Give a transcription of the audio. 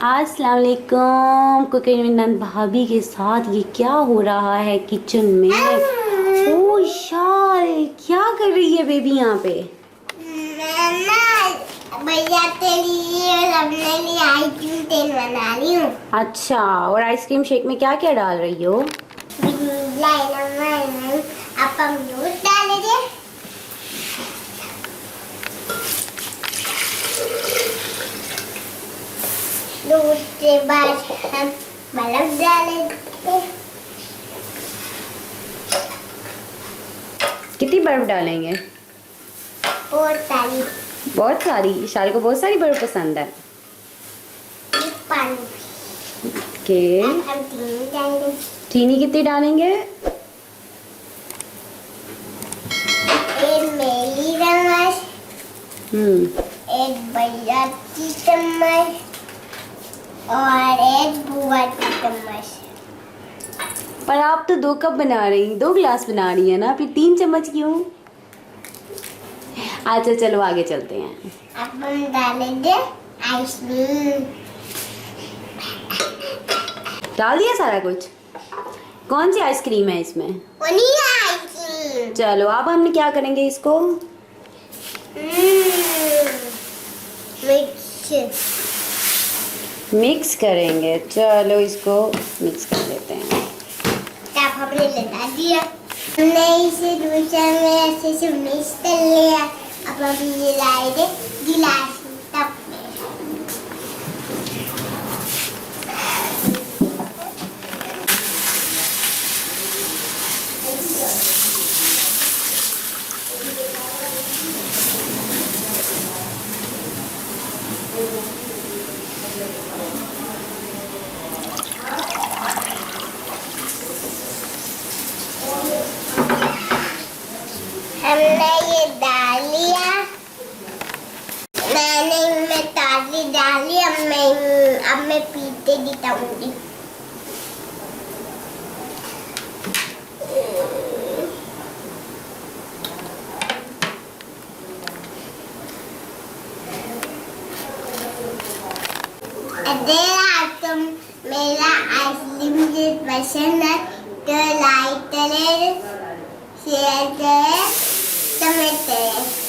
अस्सलाम वालेकुम। कुकिंग में नंद भाभी के साथ ये क्या हो रहा है किचन में? ओ शाल, क्या कर रही है बेबी यहाँ पे? भैया तेरे लिए और अपने लिए आइसक्रीम तेल बना रही हूँ। अच्छा, और आइसक्रीम शेक में क्या क्या डाल रही हो? आप अमरूद डालेंगे, उसके बाद हम बर्फ डालेंगे। कितनी बर्फ डालेंगे? बहुत सारी। बहुत सारी? शाल को बहुत सारी बर्फ पसंद है। पानी के हम चीनी डालेंगे। चीनी कितनी डालेंगे? एक मेरी चम्मच, एक भैया की चम्मच और एक बुआ की चम्मच। पर आप तो 2 कप बना रही, 2 गिलास बना रही है ना, फिर 3 चम्मच क्यों? अच्छा चलो आगे चलते हैं। अब हम डालेंगे आइसक्रीम। डाल दिया सारा कुछ? कौन सी आइसक्रीम है इसमें? Vanilla ice cream. चलो अब हम क्या करेंगे इसको? मिक्स करेंगे। चलो इसको मिक्स कर लेते हैं। तब हमने लगा दिया, हमने इसे दूसरे में ऐसे से मिक्स कर लिया। अब हम ये लाएंगे गिलास तब में। हमने ये डाल लिया, मैंने इनमें ताज़ी डाली। अब मैं पीते दिखाऊंगी। अगर तुम मेरा आइसक्रीम पसंद है तो लाइक करें, शेयर करें, कमेंट करें।